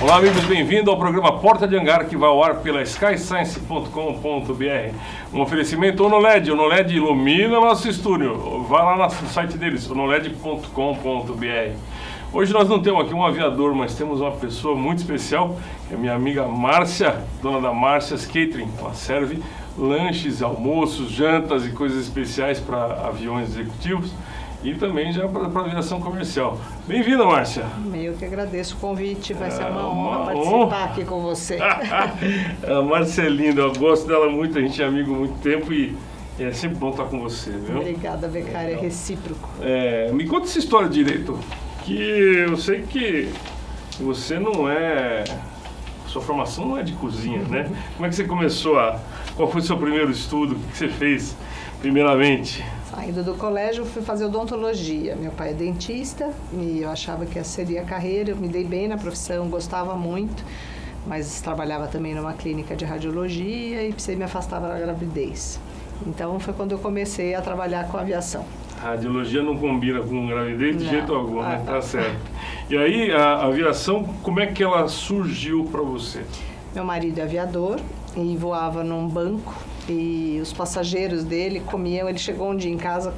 Olá, amigos, bem-vindo ao programa Porta de Hangar, que vai ao ar pela skyscience.com.br. Um oferecimento ONOLED. ONOLED ilumina nosso estúdio. Vá lá no site deles, onoled.com.br. Hoje nós não temos aqui um aviador, mas temos uma pessoa muito especial, que é minha amiga Márcia, dona da Márcia's Catering. Ela serve lanches, almoços, jantas e coisas especiais para aviões executivos e também já para aviação comercial. Bem-vinda, Márcia. Eu que agradeço o convite, vai ser uma honra participar aqui com você. A Márcia é linda, eu gosto dela muito, a gente é amigo há muito tempo e é sempre bom estar com você, viu? Obrigada, Beccaria, é recíproco. Me conta essa história direito, que eu sei que você não é... Sua formação não é de cozinha, né? Como é que você começou Qual foi o seu primeiro estudo? O que você fez primeiramente? Saindo do colégio, fui fazer odontologia. Meu pai é dentista e eu achava que essa seria a carreira. Eu me dei bem na profissão, gostava muito, mas trabalhava também numa clínica de radiologia e precisei me afastar da gravidez. Então foi quando eu comecei a trabalhar com aviação. Radiologia não combina com gravidez de jeito algum, né? Tá certo. E aí, a aviação, como é que ela surgiu para você? Meu marido é aviador e voava num banco. E os passageiros dele comiam, ele chegou um dia em casa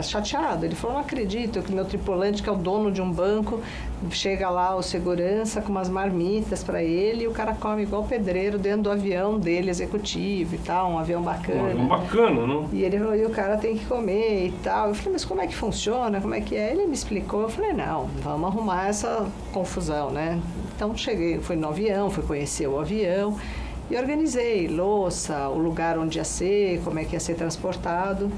chateado, ele falou, não acredito que meu tripulante, que é o dono de um banco, chega lá o segurança com umas marmitas para ele e o cara come igual pedreiro dentro do avião dele, executivo e tal, um avião bacana. Um avião bacana, não? E ele falou, e o cara tem que comer e tal. Eu falei, mas como é que funciona, como é que é? Ele me explicou, eu falei, não, vamos arrumar essa confusão, né? Então cheguei, fui no avião, fui conhecer o avião. E organizei louça, o lugar onde ia ser, como é que ia ser transportado.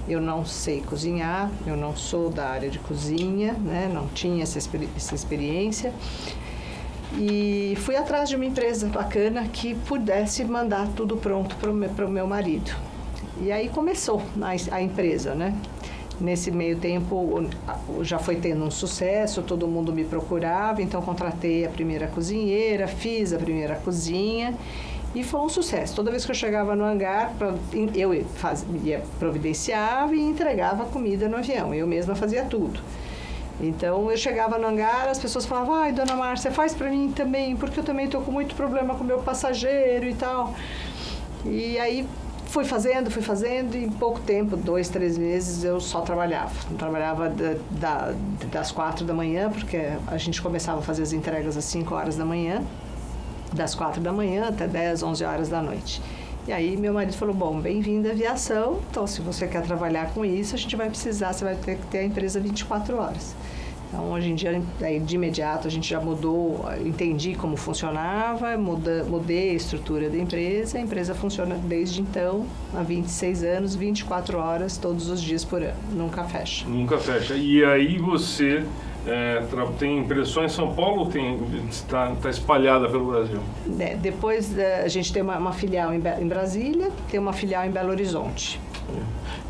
Eu não sei cozinhar, eu não sou da área de cozinha, né? Não tinha essa experiência. E fui atrás de uma empresa bacana que pudesse mandar tudo pronto para o meu marido. E aí começou a empresa, né? Nesse meio tempo já foi tendo um sucesso, todo mundo me procurava, então contratei a primeira cozinheira, fiz a primeira cozinha e foi um sucesso. Toda vez que eu chegava no hangar, eu providenciava e entregava comida no avião, eu mesma fazia tudo. Então eu chegava no hangar, as pessoas falavam, ai, dona Márcia, faz para mim também, porque eu também estou com muito problema com o meu passageiro e tal. E aí fui fazendo e em pouco tempo, 2, 3 meses, eu só trabalhava. Eu trabalhava das 4 da manhã, porque a gente começava a fazer as entregas às 5 horas da manhã, das 4 da manhã até 10, 11 horas da noite. E aí meu marido falou, bom, bem-vindo à aviação, então se você quer trabalhar com isso, você vai ter que ter a empresa 24 horas. Então, hoje em dia, de imediato, a gente já mudou, entendi como funcionava, mudei a estrutura da empresa. A empresa funciona desde então, há 26 anos, 24 horas, todos os dias por ano. Nunca fecha. Nunca fecha. E aí você tem empresa só em São Paulo ou está espalhada pelo Brasil? Depois a gente tem uma filial em Brasília, tem uma filial em Belo Horizonte.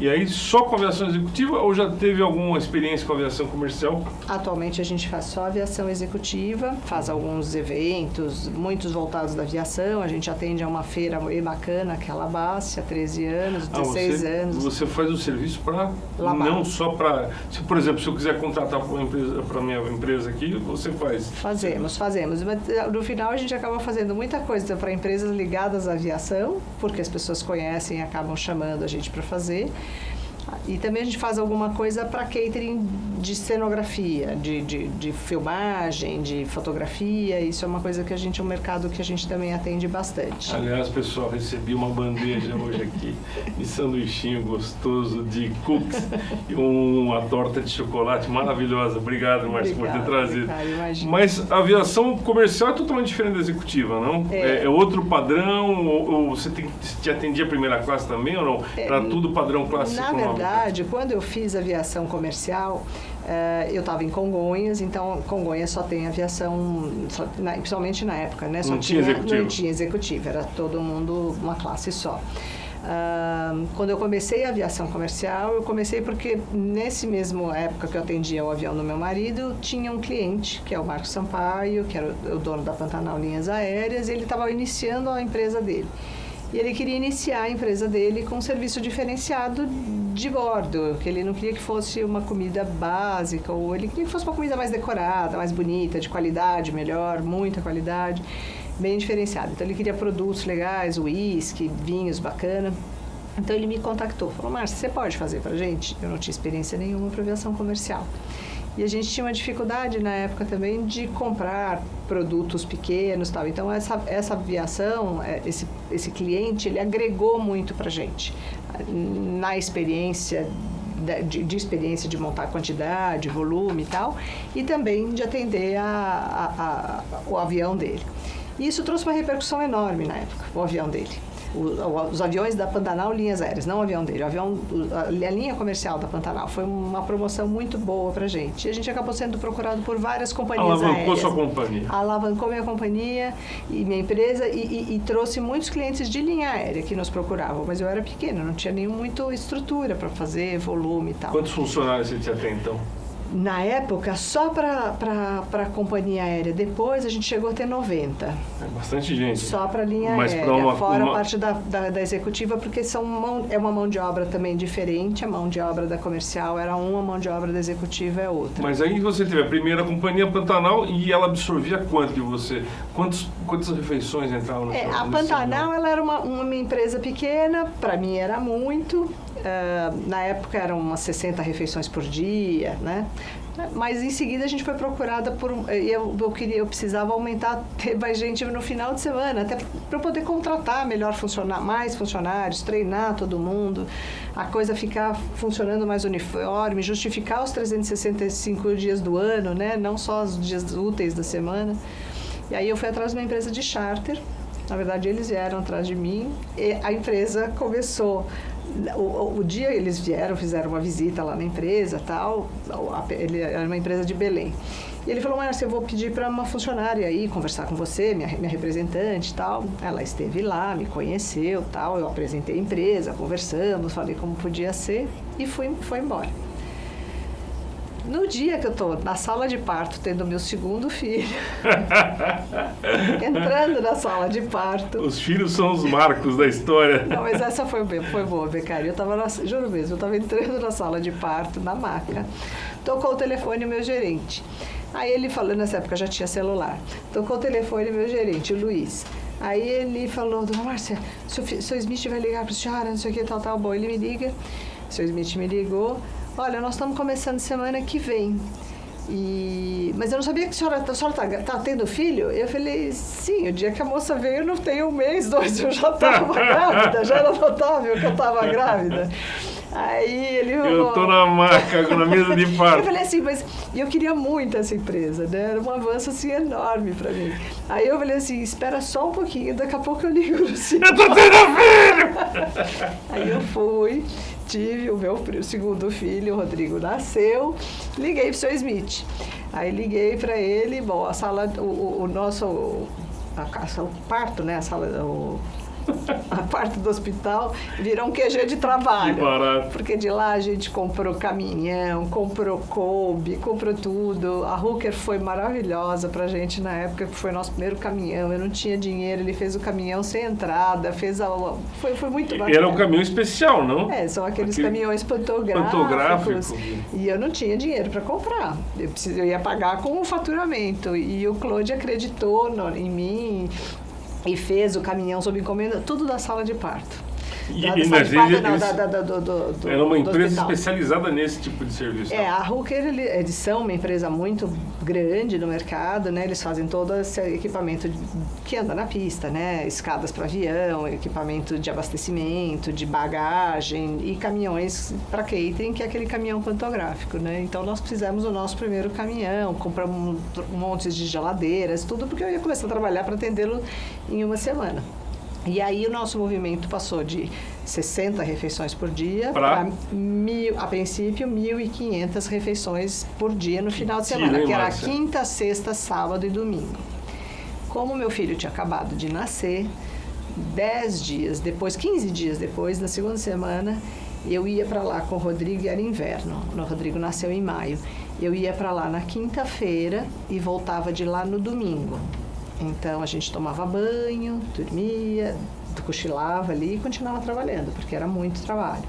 E aí só com aviação executiva ou já teve alguma experiência com aviação comercial? Atualmente a gente faz só aviação executiva, faz alguns eventos, muitos voltados da aviação. A gente atende a uma feira bem bacana, que é a Labas, há 13 anos, 16 anos. Você faz o serviço para... Não só para... Por exemplo, se eu quiser contratar para a minha empresa aqui, você faz? Fazemos. Mas no final a gente acaba fazendo muita coisa para empresas ligadas à aviação, porque as pessoas conhecem e acabam chamando a gente para fazer. E também a gente faz alguma coisa para catering de cenografia, de filmagem, de fotografia. Isso é uma coisa que é um mercado que a gente também atende bastante. Aliás, pessoal, recebi uma bandeja hoje aqui de sanduichinho gostoso de cookies e uma torta de chocolate maravilhosa. Obrigado, Márcia, por ter trazido. Mas a aviação comercial é totalmente diferente da executiva, não? É outro padrão? Ou você te atendia a primeira classe também ou não? Para tudo padrão classe econômica? Na verdade, quando eu fiz aviação comercial, eu estava em Congonhas, então Congonhas só tem aviação, principalmente na época, né? Não tinha executivo, era todo mundo uma classe só. Quando eu comecei a aviação comercial, eu comecei porque nesse mesmo época que eu atendia o avião do meu marido, tinha um cliente, que é o Marcos Sampaio, que era o dono da Pantanal Linhas Aéreas, e ele estava iniciando a empresa dele. E ele queria iniciar a empresa dele com um serviço diferenciado de bordo, que ele não queria que fosse uma comida básica, ou ele queria que fosse uma comida mais decorada, mais bonita, de qualidade melhor, muita qualidade, bem diferenciada. Então ele queria produtos legais, uísque, vinhos bacana. Então ele me contactou, falou: Márcia, você pode fazer pra gente? Eu não tinha experiência nenhuma para aviação comercial. E a gente tinha uma dificuldade na época também de comprar produtos pequenos e tal. Então essa aviação, esse cliente, ele agregou muito pra gente na experiência, de experiência de montar quantidade, volume e tal, e também de atender o avião dele. E isso trouxe uma repercussão enorme na época, o avião dele. Os aviões da Pantanal Linhas Aéreas, não o avião dele, a linha comercial da Pantanal. Foi uma promoção muito boa pra gente. E a gente acabou sendo procurado por várias companhias aéreas. Alavancou sua companhia. Alavancou minha companhia e minha empresa e trouxe muitos clientes de linha aérea que nos procuravam. Mas eu era pequena, não tinha muita estrutura para fazer volume e tal. Quantos funcionários você tinha até então? Na época, só para a companhia aérea. Depois, a gente chegou a ter 90. É bastante gente. Só para a linha aérea. Fora a parte da executiva, porque é uma mão de obra também diferente. A mão de obra da comercial era uma, a mão de obra da executiva é outra. Mas aí você teve a primeira companhia Pantanal e ela absorvia quanto de você? Quantas refeições entravam no seu? A Pantanal, ela era uma empresa pequena. Para mim, era muito. Na época eram umas 60 refeições por dia, né? Mas em seguida a gente foi procurada eu precisava aumentar, ter mais gente no final de semana, até para poder contratar melhor mais funcionários, treinar todo mundo, a coisa ficar funcionando mais uniforme, justificar os 365 dias do ano, né? Não só os dias úteis da semana. E aí eu fui atrás de uma empresa de charter. Na verdade, eles vieram atrás de mim e a empresa começou. O dia eles vieram, fizeram uma visita lá na empresa, tal. Ele era uma empresa de Belém. E ele falou: Márcia, eu vou pedir para uma funcionária aí conversar com você, minha representante e tal. Ela esteve lá, me conheceu, tal. Eu apresentei a empresa, conversamos, falei como podia ser e foi embora. No dia que eu estou na sala de parto, tendo meu segundo filho, entrando na sala de parto... Os filhos são os marcos da história. Não, mas essa foi boa, Beccaria. Juro mesmo, eu estava entrando na sala de parto, na maca. Tocou o telefone, meu gerente. Aí ele falou, nessa época já tinha celular. Tocou o telefone, meu gerente, o Luiz. Aí ele falou: Dona Márcia, seu Smith vai ligar para a senhora, não sei o que, tal. Bom, ele me liga, seu Smith me ligou. Olha, nós estamos começando semana que vem. Mas eu não sabia que a senhora tá tendo filho? Eu falei: sim, o dia que a moça veio eu não tenho 1 mês, 2, eu já estava grávida, já era notável que eu estava grávida. Aí ele falou: eu tô na maca, na mesa de parto. Eu falei assim, mas eu queria muito essa empresa, né? Era um avanço assim enorme pra mim. Aí eu falei assim: espera só um pouquinho, daqui a pouco eu ligo no Ciro. Eu tô tendo filho! Aí eu fui, tive o meu segundo filho, o Rodrigo nasceu, liguei pro seu Smith. Aí liguei pra ele, bom, a sala, o parto, né? A parte do hospital virou um QG de trabalho. Que barato. Porque de lá a gente comprou caminhão, comprou Kombi, comprou tudo. A Hooker foi maravilhosa pra gente na época, que foi nosso primeiro caminhão. Eu não tinha dinheiro, ele fez o caminhão sem entrada, foi muito bacana. Era um caminhão especial, não? São aqueles caminhões pantográficos. E eu não tinha dinheiro para comprar. Eu ia pagar com o faturamento. E o Claude acreditou em mim e fez o caminhão sob encomenda, tudo da sala de parto. Era uma empresa especializada nesse tipo de serviço. A Hooker, eles são uma empresa muito grande no mercado, né? Eles fazem todo esse equipamento que anda na pista, né? Escadas para avião, equipamento de abastecimento, de bagagem e caminhões para catering, que é aquele caminhão pantográfico, né? Então nós fizemos o nosso primeiro caminhão, compramos um monte de geladeiras, tudo porque eu ia começar a trabalhar para atendê-lo em uma semana. E aí o nosso movimento passou de 60 refeições por dia para, a princípio, 1.500 refeições por dia no final de semana, que era quinta, sexta, sábado e domingo. Como meu filho tinha acabado de nascer, 10 dias depois, 15 dias depois, na segunda semana, eu ia para lá com o Rodrigo, e era inverno. O Rodrigo nasceu em maio. Eu ia para lá na quinta-feira e voltava de lá no domingo. Então, a gente tomava banho, dormia, cochilava ali e continuava trabalhando, porque era muito trabalho.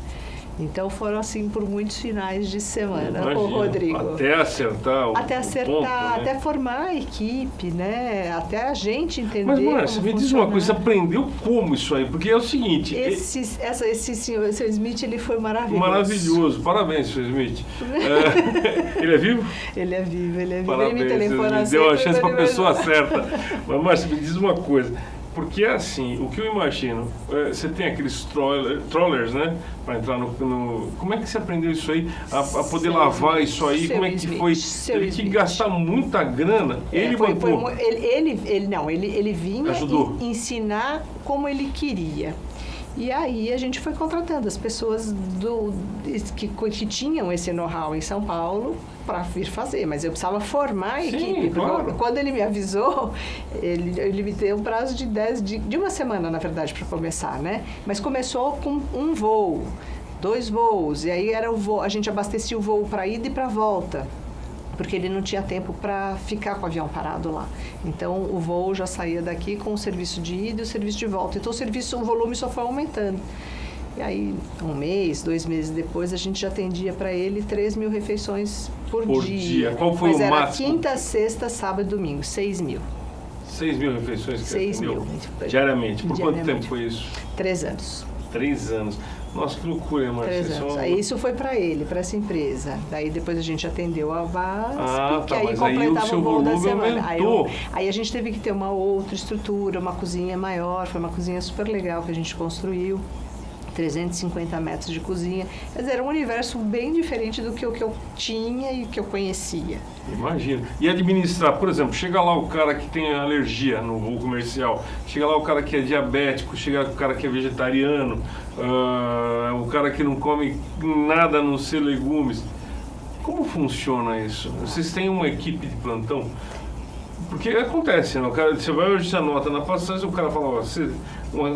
Então foram assim por muitos finais de semana, Imagino, o Rodrigo. Até acertar o Até acertar, ponto, né? até formar a equipe, né? Até a gente entender. Mas, Márcia, me diz uma coisa, você funcionava. aprendeu como isso aí? Porque é o seguinte... Esse senhor, seu Smith, ele foi maravilhoso. Maravilhoso, parabéns, Sr. Smith. Ele é vivo? Ele é vivo, ele é vivo. Parabéns, ele me telefona deu a sempre, chance para a ele me- pessoa certa. Mas, Márcia, me diz uma coisa. Porque, assim, o que eu imagino, você tem aqueles trollers, né? Para entrar no... Como é que você aprendeu isso aí? A poder lavar isso aí? Como é que Smith, foi? seu Teve que Smith. gastar muita grana. Ele bancou. Ele vinha Ajudou. ensinar como ele queria. E aí a gente foi contratando as pessoas que tinham esse know-how em São Paulo para vir fazer, mas eu precisava formar a Sim, equipe. Porque claro. quando ele me avisou, ele me deu um prazo de uma semana, na verdade, para começar, né? Mas começou com um voo, 2 voos, e aí era o voo, a gente abastecia o voo para ida e para volta, porque ele não tinha tempo para ficar com o avião parado lá. Então, o voo já saía daqui com o serviço de ida e o serviço de volta. Então, o volume só foi aumentando. E aí, 1 mês, 2 meses depois, a gente já atendia para ele 3.000 refeições por dia. Qual foi Mas o era máximo? quinta, sexta, sábado e domingo, 6.000. 6.000 refeições que 6 você mil. atendeu diariamente. Por quanto Diariamente. tempo foi isso? 3 anos. 3 anos. Nossa, que loucura, Márcia. 3 anos. Aí isso foi para ele, para essa empresa. Daí depois a gente atendeu a VASP, que aí mas aí o completava seu o voo da volume semana. aumentou. Aí a gente teve que ter uma outra estrutura, uma cozinha maior. Foi uma cozinha super legal que a gente construiu. 350 metros de cozinha. Quer dizer, era um universo bem diferente do que o que eu tinha e que eu conhecia. Imagina. E administrar, por exemplo, chega lá o cara que tem alergia no voo comercial, chega lá o cara que é diabético, chega lá o cara que é vegetariano, o cara que não come nada a não ser legumes. Como funciona isso? Vocês têm uma equipe de plantão? Porque acontece, né? O cara, você vai hoje, você anota na passagem, o cara fala, ó,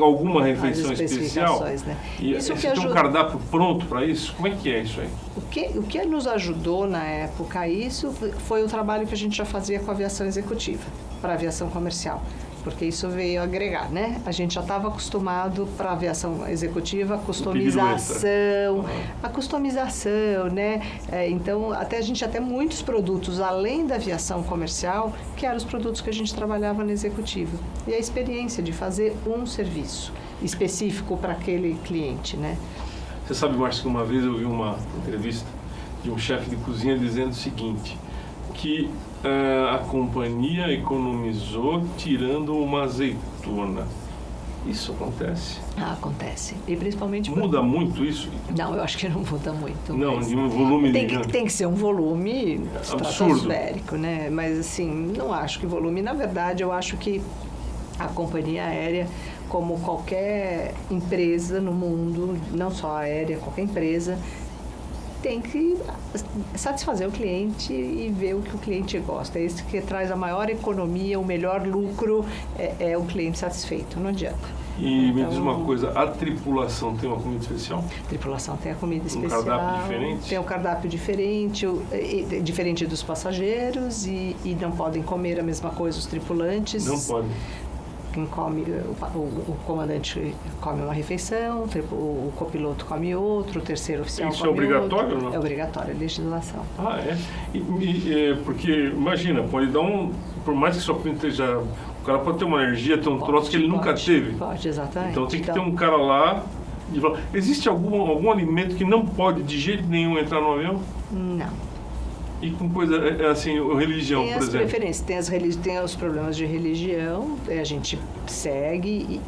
alguma refeição As especial, especificações, né? e Isso você que tem um ajuda. cardápio pronto para isso? Como é que é isso aí? O que nos ajudou na época a isso foi o trabalho que a gente já fazia com a aviação executiva, para a aviação comercial. Porque isso veio agregar, né? A gente já estava acostumado para a aviação executiva, a customização, né? Então, a gente até muitos produtos, além da aviação comercial, que eram os produtos que a gente trabalhava na executiva. E a experiência de fazer um serviço específico para aquele cliente, né? Você sabe, Márcio, que uma vez eu vi uma entrevista de um chefe de cozinha dizendo o seguinte, que a companhia economizou tirando uma azeitona. Isso acontece? Acontece. E principalmente... Muda muito isso? Não, eu acho que não muda muito. Não, mas de um volume tem que ser um volume absurdo, estratosférico, né? Mas assim, não acho que volume. Na verdade, eu acho que a companhia aérea, como qualquer empresa no mundo, não só a aérea, qualquer empresa, tem que satisfazer o cliente e ver o que o cliente gosta. É isso que traz a maior economia, o melhor lucro, é o cliente satisfeito, não adianta. E me Então, diz uma coisa, a tripulação tem uma comida especial? A tripulação tem a comida especial. Cardápio diferente? Tem um cardápio diferente, diferente dos passageiros e não podem comer a mesma coisa os tripulantes. Não pode. Quem come, o comandante come uma refeição, o copiloto come outro, o terceiro oficial Isso é come obrigatório outro. ou não? É obrigatório, é legislação. Ah, é? Porque, imagina, pode dar por mais que sua comida esteja... O cara pode ter uma alergia, ter um troço que ele nunca teve. Pode, exatamente. Então tem que ter um cara lá... Existe algum alimento que não pode de jeito nenhum entrar no avião? Não. E com coisa, assim, religião, Tem por as exemplo? preferências, tem os problemas de religião, a gente segue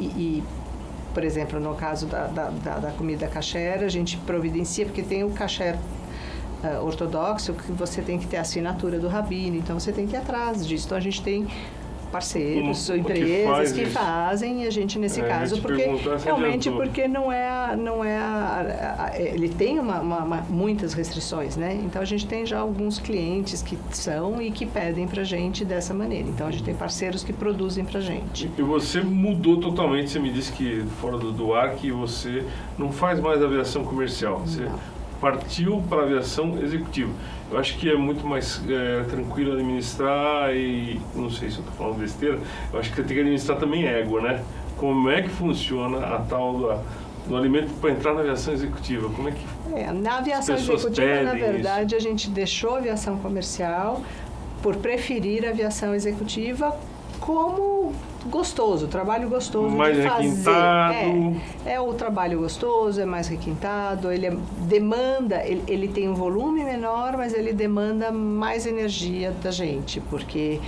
por exemplo, no caso da comida kasher, a gente providencia, porque tem o kasher ortodoxo, que você tem que ter a assinatura do rabino, então você tem que ir atrás disso. Então a gente tem parceiros ou empresas que fazem, e a gente nesse caso, porque realmente porque ele tem muitas restrições, né? Então a gente tem já alguns clientes que são e que pedem pra gente dessa maneira. Então a gente tem parceiros que produzem pra gente. E você mudou totalmente, você me disse que fora do ar que você não faz mais aviação comercial, você partiu para a aviação executiva. Eu acho que é muito mais tranquilo administrar e, não sei se eu estou falando besteira, eu acho que você tem que administrar também égua, né? Como é que funciona a tal no alimento para entrar na aviação executiva? Como é que na aviação executiva, na verdade, a gente deixou a aviação comercial por preferir a aviação executiva como gostoso, trabalho gostoso mais de fazer. Requintado. É o trabalho gostoso, é mais requintado, ele tem um volume menor, mas ele demanda mais energia da gente, porque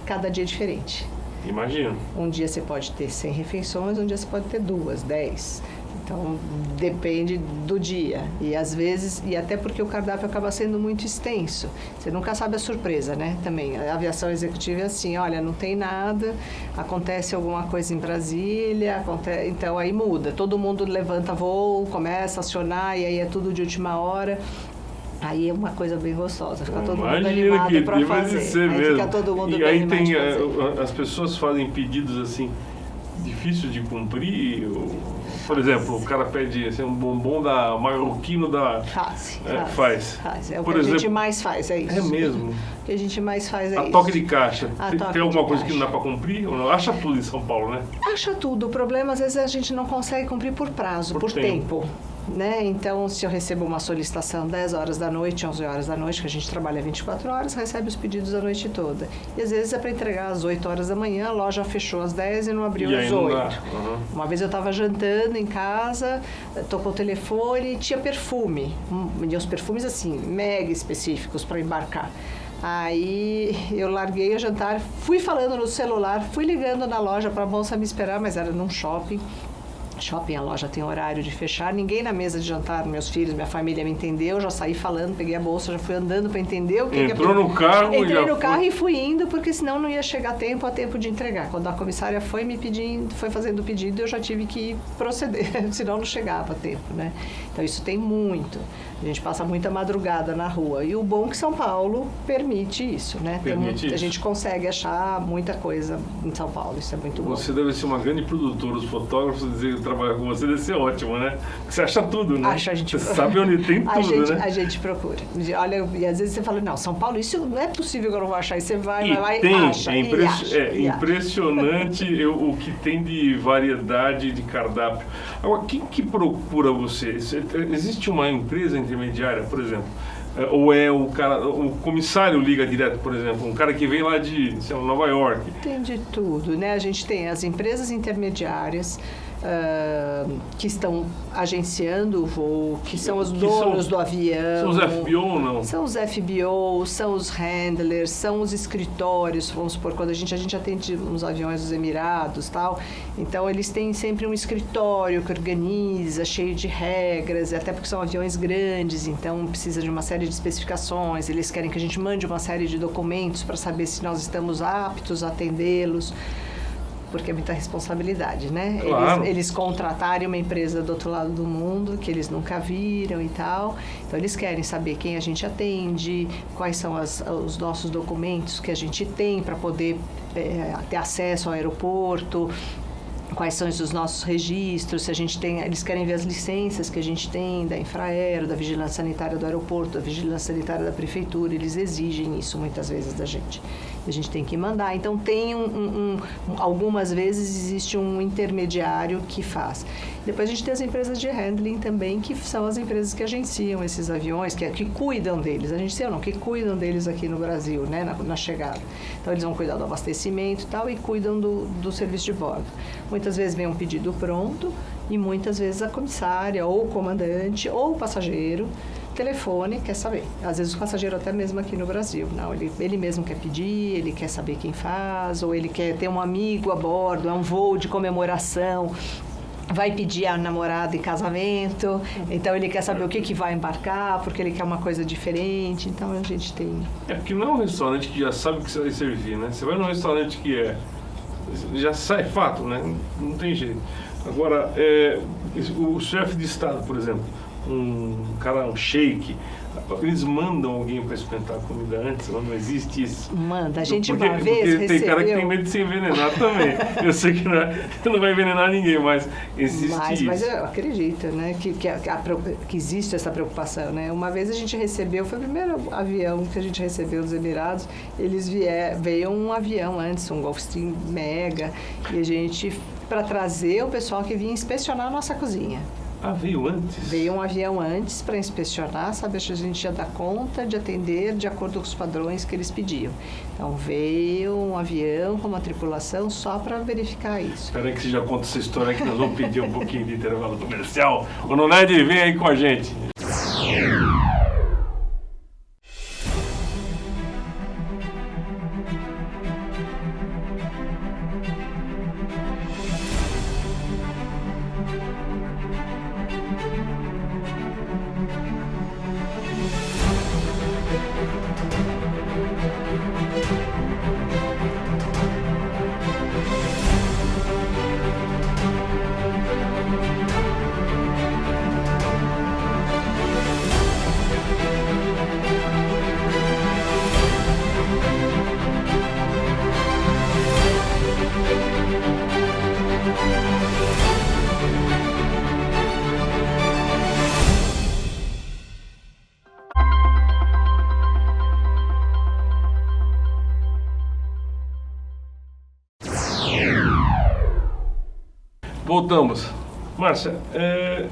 cada dia é diferente. Imagino. Um dia você pode ter 100 refeições, um dia você pode ter 2, 10. Então, depende do dia. E às vezes, e até porque o cardápio acaba sendo muito extenso. Você nunca sabe a surpresa, né? Também, a aviação executiva é assim, olha, não tem nada, acontece alguma coisa em Brasília, então aí muda. Todo mundo levanta voo, começa a acionar, e aí é tudo de última hora. Aí é uma coisa bem gostosa, fica todo mundo animado para fazer. Aí mesmo. Fica todo mundo e bem aí animado tem, de fazer. as pessoas fazem pedidos assim, difícil de cumprir. Por exemplo, o cara pede assim, um bombom da marroquino da... Faz. É o Por que exemplo, a gente mais faz, é isso. É mesmo? O que a gente mais faz é isso. A toque de caixa. Tem alguma coisa caixa que não dá para cumprir? Ou não? Acha tudo em São Paulo, né? Acha tudo. O problema, às vezes, a gente não consegue cumprir por prazo, por tempo. Né? Então, se eu recebo uma solicitação 10 horas da noite, 11 horas da noite, que a gente trabalha 24 horas, recebe os pedidos a noite toda. E às vezes é para entregar às 8 horas da manhã, a loja fechou às 10 e não abriu às 8. Uma vez eu estava jantando em casa, tocou o telefone e tinha perfume. E os perfumes, assim, mega específicos para embarcar. Aí eu larguei o jantar, fui falando no celular, fui ligando na loja para a moça me esperar, mas era num shopping. A loja tem horário de fechar, ninguém na mesa de jantar, meus filhos, minha família me entendeu, já saí falando, peguei a bolsa, já fui andando para entender o que Entrou no carro e Entrei no carro e fui indo, porque senão não ia chegar a tempo de entregar. Quando a comissária foi me pedindo, foi fazendo o pedido, eu já tive que proceder, senão não chegava a tempo, né? Então isso tem muito. A gente passa muita madrugada na rua. E o bom é que São Paulo permite isso, né? A gente consegue achar muita coisa em São Paulo, isso é muito bom. Você deve ser uma grande produtora, os fotógrafos dizem que trabalham com você, deve ser ótimo, né? Você acha tudo, né? Você sabe onde tem tudo, né? A gente procura. Olha, e às vezes você fala, não, São Paulo, isso não é possível que eu não vou achar. E você vai acha. É impressionante o que tem de variedade de cardápio. Agora, quem que procura você? Existe uma empresa intermediária, por exemplo? Ou é o comissário liga direto, por exemplo, um cara que vem lá de Nova York? Tem de tudo, né? A gente tem as empresas intermediárias que estão agenciando o voo, que são os donos do avião. São os FBO ou não? São os FBO, são os handlers, são os escritórios, vamos supor, quando a gente atende uns aviões dos Emirados e tal, então eles têm sempre um escritório que organiza, cheio de regras, até porque são aviões grandes, então precisa de uma série de especificações, eles querem que a gente mande uma série de documentos para saber se nós estamos aptos a atendê-los, porque é muita responsabilidade, né? Claro. Eles contratarem uma empresa do outro lado do mundo, que eles nunca viram e tal. Então, eles querem saber quem a gente atende, quais são os nossos documentos que a gente tem para poder ter acesso ao aeroporto, quais são os nossos registros, se a gente tem, eles querem ver as licenças que a gente tem da Infraero, da Vigilância Sanitária do aeroporto, da Vigilância Sanitária da Prefeitura, eles exigem isso muitas vezes da gente. A gente tem que mandar. Então, tem algumas vezes existe um intermediário que faz. Depois a gente tem as empresas de handling também, que são as empresas que agenciam esses aviões, que cuidam deles. A gente sei ou não, que cuidam deles aqui no Brasil, né, na chegada. Então, eles vão cuidar do abastecimento e tal, e cuidam do serviço de bordo. Muitas vezes vem um pedido pronto, e muitas vezes a comissária, ou o comandante, ou o passageiro, telefone, quer saber. Às vezes o passageiro até mesmo aqui no Brasil. Não, ele mesmo quer pedir, ele quer saber quem faz, ou ele quer ter um amigo a bordo, é um voo de comemoração, vai pedir a namorada em casamento, então ele quer saber o que vai embarcar, porque ele quer uma coisa diferente, então a gente tem... É porque não é um restaurante que já sabe o que você vai servir, né? Você vai num restaurante que já sai fato, né? Não tem jeito. Agora, o chefe de Estado, por exemplo, um sheik, eles mandam alguém para experimentar a comida antes, não existe isso? Manda, a gente uma vez recebeu... Tem cara que tem medo de se envenenar também. Eu sei que não vai envenenar ninguém, mas existe isso. Mas eu acredito, né, que existe essa preocupação, né? Uma vez a gente recebeu, foi o primeiro avião que a gente recebeu dos Emirados, veio um avião antes, um Gulfstream Mega, e a gente para trazer o pessoal que vinha inspecionar a nossa cozinha. Ah, veio antes? Veio um avião antes para inspecionar, saber se a gente ia dar conta de atender de acordo com os padrões que eles pediam. Então veio um avião com uma tripulação só para verificar isso. Espera aí que você já conta essa história que nós vamos pedir um pouquinho de intervalo comercial. O Noned, vem aí com a gente. Voltamos. Márcia, a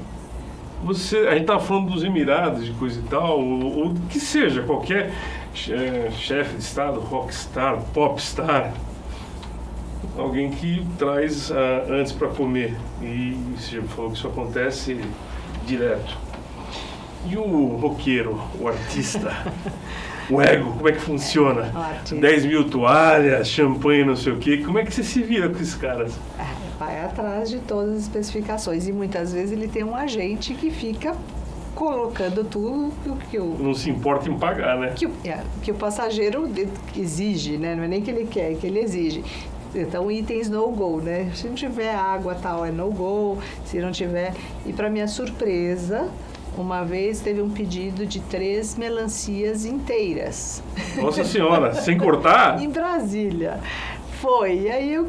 gente estava falando dos Emirados, de coisa e tal, ou que seja, qualquer chefe de Estado, rockstar, popstar, alguém que traz antes para comer. E você falou que isso acontece direto. E o roqueiro, o artista, o ego, como é que funciona? 10 mil toalhas, champanhe, não sei o quê. Como é que você se vira com esses caras? Vai atrás de todas as especificações e muitas vezes ele tem um agente que fica colocando tudo que o... Não se importa em pagar, né? Que o passageiro exige, né? Não é nem que ele quer, é que ele exige. Então, itens no-go, né? Se não tiver água, tal, é no-go. Se não tiver... E para minha surpresa, uma vez teve um pedido de 3 melancias inteiras. Nossa Senhora, sem cortar? Em Brasília. Foi, e aí eu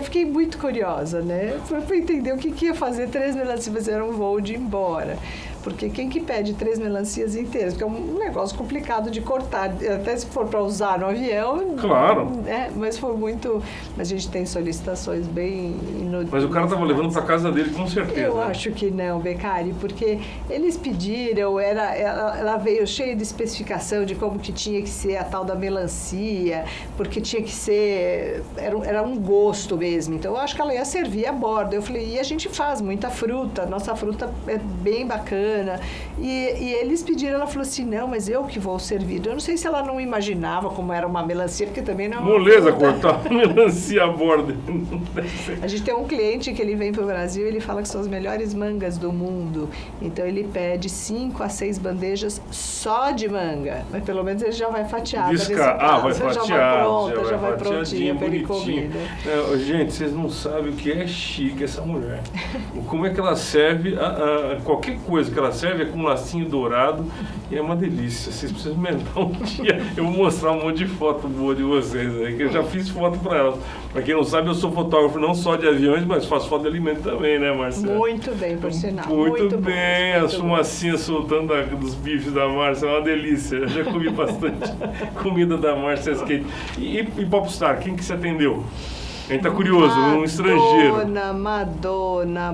fiquei muito curiosa, né? Foi para entender o que ia fazer 3 melancias, era um voo de ir embora. Porque quem que pede 3 melancias inteiras? Porque é um negócio complicado de cortar, até se for para usar no avião. Claro. Mas foi muito... A gente tem solicitações bem... Mas o cara estava levando para casa dele, com certeza. Eu acho que não, Beccari, porque eles pediram, ela veio cheia de especificação de como que tinha que ser a tal da melancia, porque tinha que ser... Era um gosto mesmo. Então, eu acho que ela ia servir a bordo. Eu falei, e a gente faz muita fruta, nossa fruta é bem bacana. E eles pediram, ela falou assim, não, mas eu que vou servir. Eu não sei se ela não imaginava como era uma melancia, porque também não é uma moleza cortar melancia a bordo. A gente tem um cliente que ele vem para o Brasil e ele fala que são as melhores mangas do mundo. Então ele pede 5 a 6 bandejas só de manga. Mas pelo menos ele já vai fatiado. Vai fatiado. Já vai pronta, já vai prontinha para ele comer. Gente, vocês não sabem o que é chique essa mulher. Como é que ela serve qualquer coisa que ela serve é com um lacinho dourado e é uma delícia. Vocês precisam inventar um dia. Eu vou mostrar um monte de foto boa de vocês aí, que eu já fiz foto para elas. Para quem não sabe, eu sou fotógrafo não só de aviões, mas faço foto de alimento também, né, Marcelo? Muito bem, por sinal. Muito bem, a fumacinha soltando dos bifes da Márcia, é uma delícia. Eu já comi bastante comida da Márcia Skate. E Popstar, quem que você atendeu? A gente tá curioso, um estrangeiro. Madonna,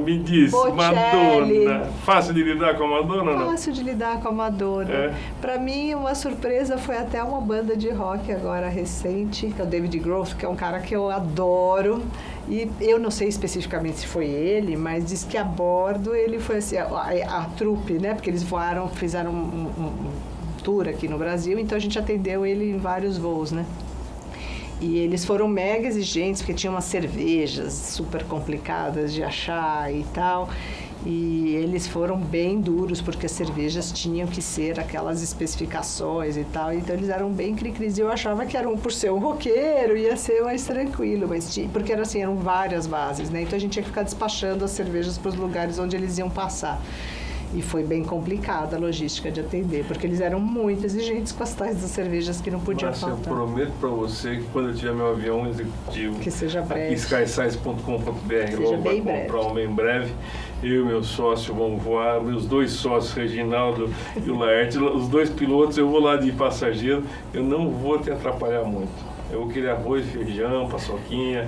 me diz, Bocelli. Madonna. Fácil de lidar com a Madonna ou não? Fácil de lidar com a Madonna. Para mim, uma surpresa foi até uma banda de rock agora recente, que é o David Grohl, que é um cara que eu adoro. E eu não sei especificamente se foi ele, mas diz que a bordo ele foi assim, a trupe, né? Porque eles voaram, fizeram um tour aqui no Brasil, então a gente atendeu ele em vários voos, né? E eles foram mega exigentes, porque tinham umas cervejas super complicadas de achar e tal. E eles foram bem duros, porque as cervejas tinham que ser aquelas especificações e tal. Então eles eram bem cri-cris. Eu achava que por ser um roqueiro, ia ser mais tranquilo. Porque eram várias bases, né? Então a gente tinha que ficar despachando as cervejas para os lugares onde eles iam passar. E foi bem complicada a logística de atender, porque eles eram muito exigentes com as tais das cervejas que não podiam faltar. Eu prometo para você que quando eu tiver meu avião executivo, que seja breve, skyscience.com.br, logo vai comprar uma em breve. Eu e meu sócio vamos voar, meus 2 sócios, Reginaldo e o Laerte, os 2 pilotos, eu vou lá de passageiro, eu não vou te atrapalhar muito. Eu vou querer arroz, feijão, paçoquinha,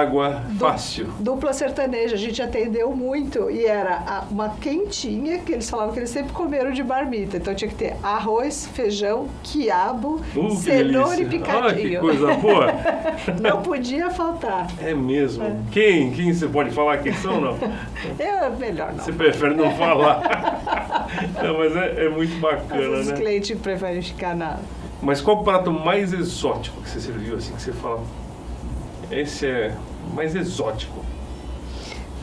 Água, fácil. Dupla sertaneja, a gente atendeu muito e era uma quentinha que eles falavam que eles sempre comeram de marmita. Então tinha que ter arroz, feijão, quiabo, cenoura e picadinho. Olha que coisa boa! Não podia faltar. É mesmo. Quem você pode falar quem são, não? Melhor não. Você prefere não falar? Não, mas é muito bacana, Os né? clientes preferem ficar na... Mas qual o prato mais exótico que você serviu, assim, que você fala? Esse é mais exótico.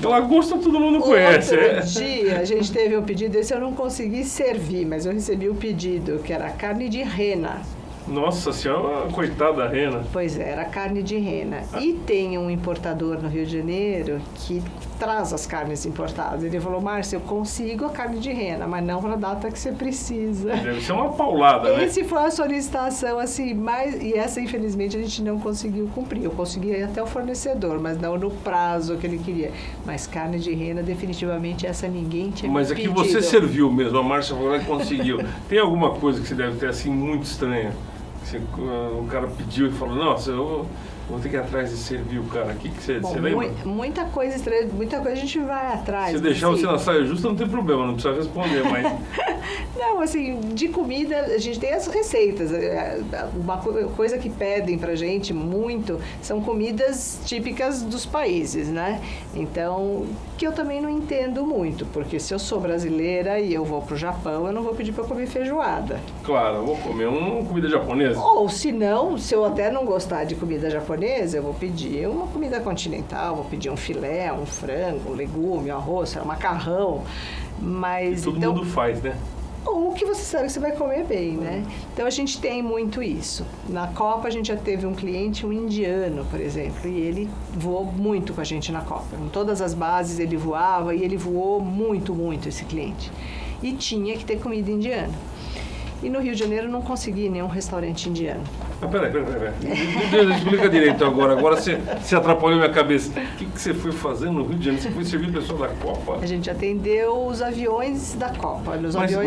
A lagosta todo mundo conhece. Outro dia a gente teve um pedido, esse eu não consegui servir, mas eu recebi o pedido, que era carne de rena. Nossa senhora, coitada da rena. Pois é, era carne de rena. E tem um importador no Rio de Janeiro que traz as carnes importadas. Ele falou, Márcia, eu consigo a carne de rena, mas não para a data que você precisa. Deve ser uma paulada, né? Esse foi a solicitação, assim, e essa, infelizmente, a gente não conseguiu cumprir. Eu consegui ir até o fornecedor, mas não no prazo que ele queria. Mas carne de rena, definitivamente, essa ninguém tinha Mas pedido. aqui você serviu mesmo, a Márcia falou que conseguiu. Tem alguma coisa que você deve ter, assim, muito estranha? O cara pediu e falou, nossa, eu vou ter que ir atrás de servir o cara aqui, que você lembra? Muita coisa estranha, muita coisa a gente vai atrás. Se deixar você na saia justa, não tem problema, não precisa responder, mas... Não, assim, de comida, a gente tem as receitas. Uma coisa que pedem pra gente muito são comidas típicas dos países, né? Então, que eu também não entendo muito, porque se eu sou brasileira e eu vou pro Japão, eu não vou pedir pra comer feijoada. Claro, eu vou comer uma comida japonesa. Ou, se não, se eu até não gostar de comida japonesa, eu vou pedir uma comida continental, vou pedir um filé, um frango, um legume, um arroz, um macarrão. Mas, E todo mundo faz, né? Ou que você sabe que você vai comer bem, né? Então a gente tem muito isso. Na Copa a gente já teve um cliente, um indiano, por exemplo, e ele voou muito com a gente na Copa. Em todas as bases ele voava e ele voou muito, muito esse cliente. E tinha que ter comida indiana. E no Rio de Janeiro eu não consegui nenhum restaurante indiano. Mas peraí. Explica direito agora. Agora você atrapalhou minha cabeça. O que você foi fazer no Rio de Janeiro? Você foi servir o pessoal da Copa? A gente atendeu os aviões da Copa.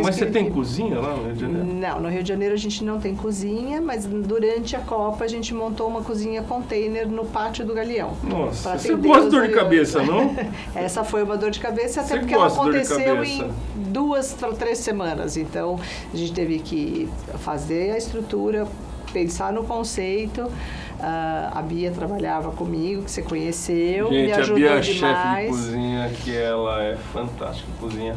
Mas você tem cozinha lá no Rio de Janeiro? Não, no Rio de Janeiro a gente não tem cozinha, mas durante a Copa a gente montou uma cozinha container no pátio do Galeão. Nossa, você gosta de dor de cabeça, não? Essa foi uma dor de cabeça, até Você porque ela gosta de dor de aconteceu cabeça? em 2 a 3 semanas. Então a gente teve que fazer a estrutura, pensar no conceito. A Bia trabalhava comigo, que você conheceu, Gente, me ajudou a Bia é demais. chefe de cozinha, que ela é fantástica, cozinha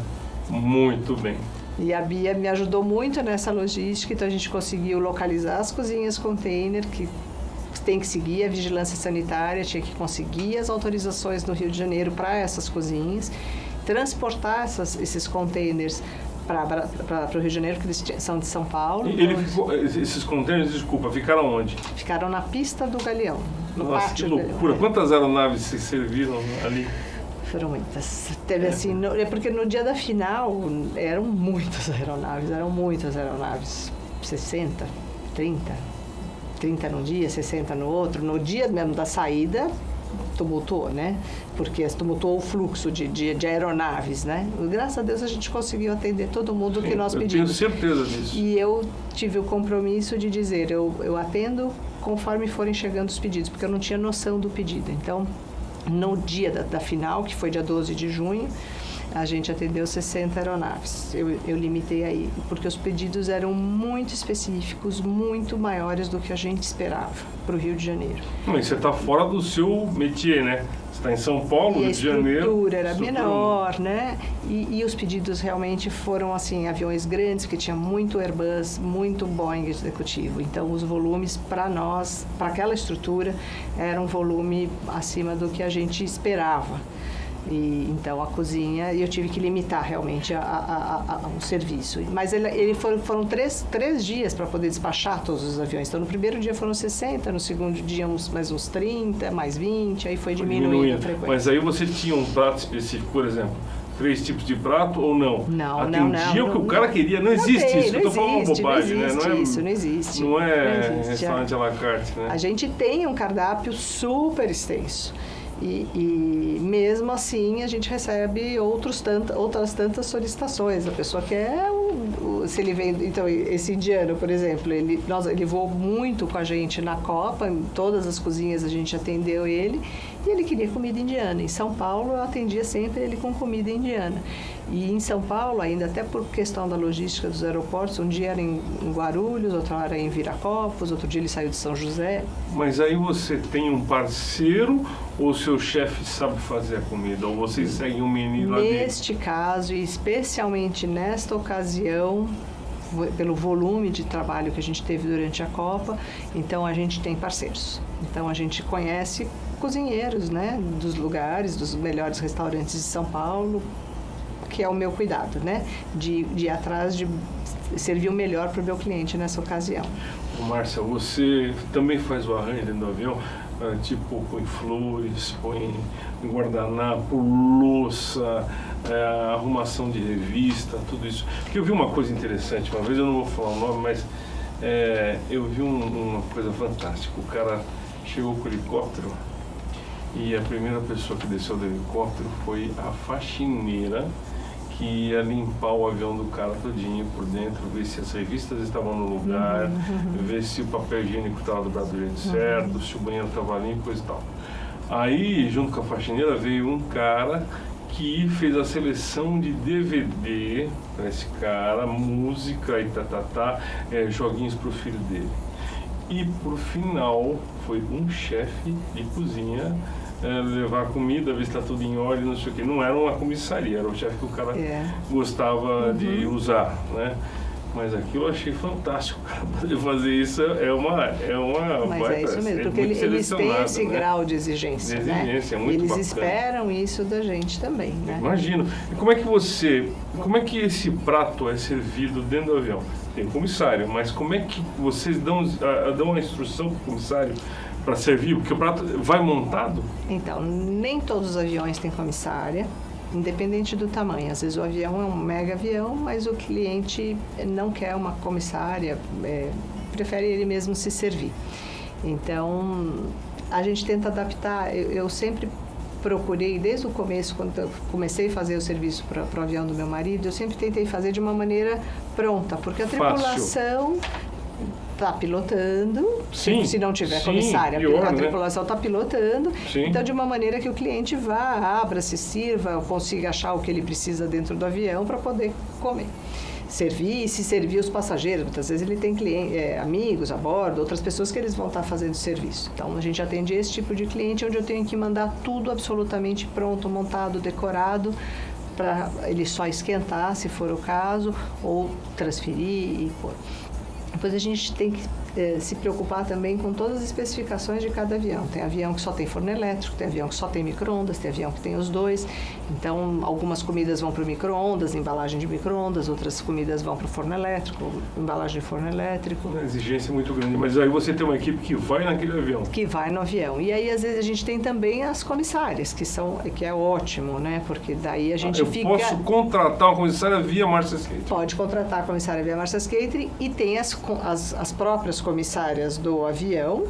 muito bem. E a Bia me ajudou muito nessa logística, então a gente conseguiu localizar as cozinhas container, que tem que seguir a vigilância sanitária, tinha que conseguir as autorizações no Rio de Janeiro para essas cozinhas, transportar esses containers para o Rio de Janeiro, que eles são de São Paulo. Esses containers, desculpa, ficaram onde? Ficaram na pista do Galeão, no Nossa, pátio que do loucura. Galeão. Quantas aeronaves se serviram ali? Foram muitas. Teve assim, porque no dia da final eram muitas aeronaves. 60, 30 num dia, 60 no outro. No dia mesmo da saída, tumultuou, né? Porque tumultuou o fluxo de aeronaves, né? Graças a Deus a gente conseguiu atender todo mundo que nós pedimos. Eu tenho certeza disso. E eu tive o compromisso de dizer, eu atendo conforme forem chegando os pedidos, porque eu não tinha noção do pedido. Então, no dia da final, que foi dia 12 de junho, a gente atendeu 60 aeronaves. Eu limitei aí, porque os pedidos eram muito específicos, muito maiores do que a gente esperava para o Rio de Janeiro. Mas você está fora do seu métier, né? Você está em São Paulo, Rio de Janeiro. A estrutura era menor, né? E os pedidos realmente foram, assim, aviões grandes, que tinha muito Airbus, muito Boeing executivo. Então, os volumes para nós, para aquela estrutura, era um volume acima do que a gente esperava. E, então, a cozinha, eu tive que limitar realmente o serviço. Mas foram três dias para poder despachar todos os aviões. Então, no primeiro dia foram 60, no segundo dia mais uns 30, mais 20, aí foi diminuindo a frequência. Mas aí você tinha um prato específico, por exemplo, 3 tipos de prato ou não? Não. Atendia o que o cara queria. Não existe isso. Eu estou falando uma bobagem, né? Não existe. Não é restaurante à la carte, né? A gente tem um cardápio super extenso. E mesmo assim a gente recebe outras tantas solicitações. A pessoa quer se ele vem... Então, esse indiano, por exemplo, ele voou muito com a gente na Copa, em todas as cozinhas a gente atendeu ele, e ele queria comida indiana. Em São Paulo, eu atendia sempre ele com comida indiana. E em São Paulo, ainda até por questão da logística dos aeroportos, um dia era em Guarulhos, outro era em Viracopos, outro dia ele saiu de São José. Mas aí você tem um parceiro ou o seu chefe sabe fazer a comida? Ou vocês seguem um menino lá dentro? Neste caso, e especialmente nesta ocasião, pelo volume de trabalho que a gente teve durante a Copa, então a gente tem parceiros. Então a gente conhece cozinheiros, né, dos lugares, dos melhores restaurantes de São Paulo, que é o meu cuidado, né, de ir atrás de servir o melhor para o meu cliente nessa ocasião. Márcia, você também faz o arranjo dentro do avião? Tipo, põe flores, põe guardanapo, louça, arrumação de revista, tudo isso. Porque eu vi uma coisa interessante, uma vez eu não vou falar o nome, mas eu vi uma coisa fantástica. O cara chegou com o helicóptero e a primeira pessoa que desceu do helicóptero foi a faxineira que ia limpar o avião do cara todinho por dentro, ver se as revistas estavam no lugar, ver se o papel higiênico estava dobrado do jeito certo, se o banheiro estava limpo, coisa e tal. Aí, junto com a faxineira, veio um cara que fez a seleção de DVD para esse cara, música e joguinhos para o filho dele. E, por final, foi um chefe de cozinha levar comida, ver se está tudo em ordem, não sei o que. Não era uma comissaria, era o chefe que o cara gostava de usar, né? Mas aquilo eu achei fantástico, cara. Poder fazer isso é uma Mas é isso mesmo, porque eles têm esse grau de exigência, é muito eles bacana. Esperam isso da gente também, né? Imagino. E como é que esse prato é servido dentro do avião? Tem comissário, mas como é que vocês dão uma instrução para o comissário para servir? Porque o prato vai montado? Então, nem todos os aviões têm comissária, independente do tamanho. Às vezes o avião é um mega avião, mas o cliente não quer uma comissária, prefere ele mesmo se servir. Então, a gente tenta adaptar. Eu sempre procurei, desde o começo, quando eu comecei a fazer o serviço para o avião do meu marido, eu sempre tentei fazer de uma maneira pronta, porque a tripulação está pilotando, se não tiver comissária, a tripulação está pilotando, então de uma maneira que o cliente vá, abra, se sirva, consiga achar o que ele precisa dentro do avião para poder comer. Servir os passageiros, muitas vezes ele tem amigos a bordo, outras pessoas que eles vão estar fazendo serviço. Então a gente atende esse tipo de cliente onde eu tenho que mandar tudo absolutamente pronto, montado, decorado, para ele só esquentar, se for o caso, ou transferir e pôr. Depois a gente tem que se preocupar também com todas as especificações de cada avião. Tem avião que só tem forno elétrico, tem avião que só tem micro-ondas, tem avião que tem os dois. Então, algumas comidas vão para o micro-ondas, embalagem de micro-ondas, outras comidas vão para o forno elétrico, embalagem de forno elétrico. A exigência é muito grande, mas aí você tem uma equipe que vai naquele avião. Que vai no avião. E aí, às vezes, a gente tem também as comissárias, que é ótimo, né? Porque daí a gente fica... Eu posso contratar uma comissária via Márcia Skater? Pode contratar a comissária via Márcia Skater e tem as próprias comissárias do avião,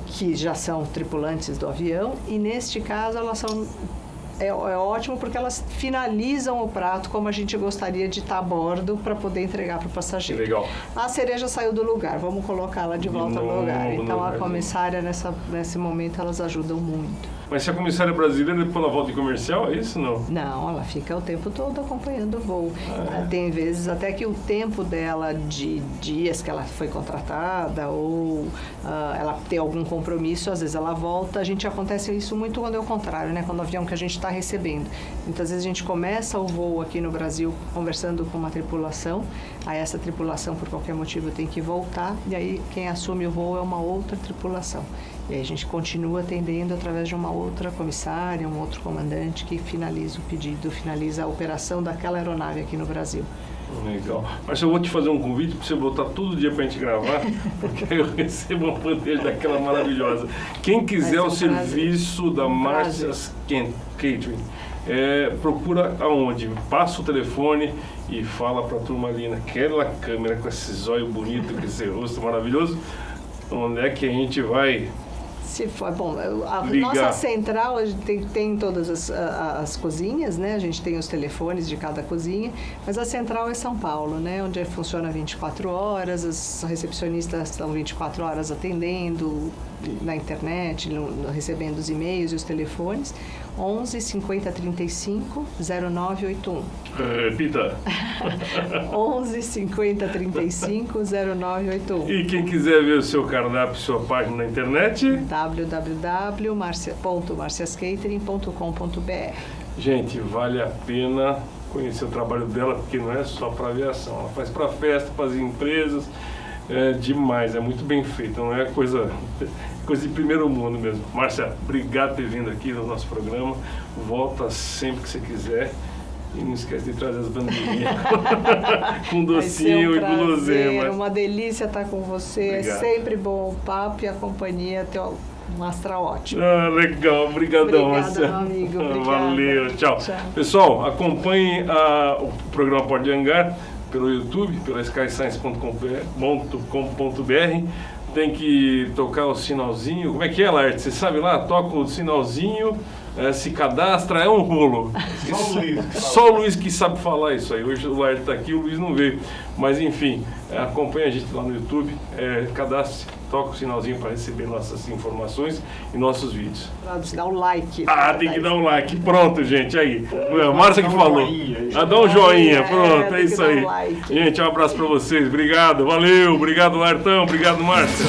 que já são tripulantes do avião, e neste caso elas são... É ótimo porque elas finalizam o prato como a gente gostaria de estar a bordo para poder entregar para o passageiro. Legal. A cereja saiu do lugar, vamos colocá-la de volta no lugar. Então a comissária nesse momento elas ajudam muito. Mas se a comissária brasileira depois ela volta em comercial, é isso não? Não, ela fica o tempo todo acompanhando o voo. Tem vezes até que o tempo dela de dias que ela foi contratada ou ela tem algum compromisso, às vezes ela volta. Acontece isso muito quando é o contrário, né? Quando o avião que a gente está recebendo. Muitas vezes a gente começa o voo aqui no Brasil conversando com uma tripulação, aí essa tripulação por qualquer motivo tem que voltar e aí quem assume o voo é uma outra tripulação. E aí a gente continua atendendo através de uma outra comissária, um outro comandante que finaliza o pedido, finaliza a operação daquela aeronave aqui no Brasil. Legal. Mas eu vou te fazer um convite para você voltar todo dia para a gente gravar, porque eu recebo uma bandeja daquela maravilhosa. Quem quiser o serviço da Márcia Catering, procura aonde? Passa o telefone e fala para a turma ali naquela câmera com esse zóio bonito, com esse rosto maravilhoso, onde é que a gente vai Se for, bom, a ligar. nossa central a gente tem todas as cozinhas, né? A gente tem os telefones de cada cozinha, mas a central é São Paulo, né? Onde funciona 24 horas, as recepcionistas estão 24 horas atendendo na internet, recebendo os e-mails e os telefones. 11 50 35 0981. Repita. 11 50 35 0981. E quem quiser ver o seu cardápio, sua página na internet? www.marciascatering.com.br. Gente, vale a pena conhecer o trabalho dela, porque não é só para aviação. Ela faz para festa, para as empresas. É demais, é muito bem feito. Não é coisa de primeiro mundo mesmo. Márcia, obrigado por ter vindo aqui no nosso programa. Volta sempre que você quiser. E não esquece de trazer as bandeirinhas com docinho e guloseima. É uma delícia estar com você. Obrigado. É sempre bom o papo e a companhia. Ter um astral ótimo. Legal. Obrigadão, Márcia. Obrigada, meu amigo. Obrigada. Valeu. Tchau. Pessoal, acompanhem o programa Porta de Hangar pelo YouTube, pela skyscience.com.br. Tem que tocar o sinalzinho. Como é que é, Laerte? Você sabe lá? Toca o sinalzinho, se cadastra, é um rolo. Só o Luiz que sabe falar isso aí. Hoje o Laerte está aqui, o Luiz não veio. Mas enfim, acompanha a gente lá no YouTube, cadastre, toca o sinalzinho para receber nossas informações e nossos vídeos. Dá um like. Tem que dar um like. Pronto, gente, aí. Márcia que falou. Dá um joinha, pronto, é isso aí. Gente, um abraço para vocês. Obrigado, valeu. Obrigado, Lartão. Obrigado, Márcia.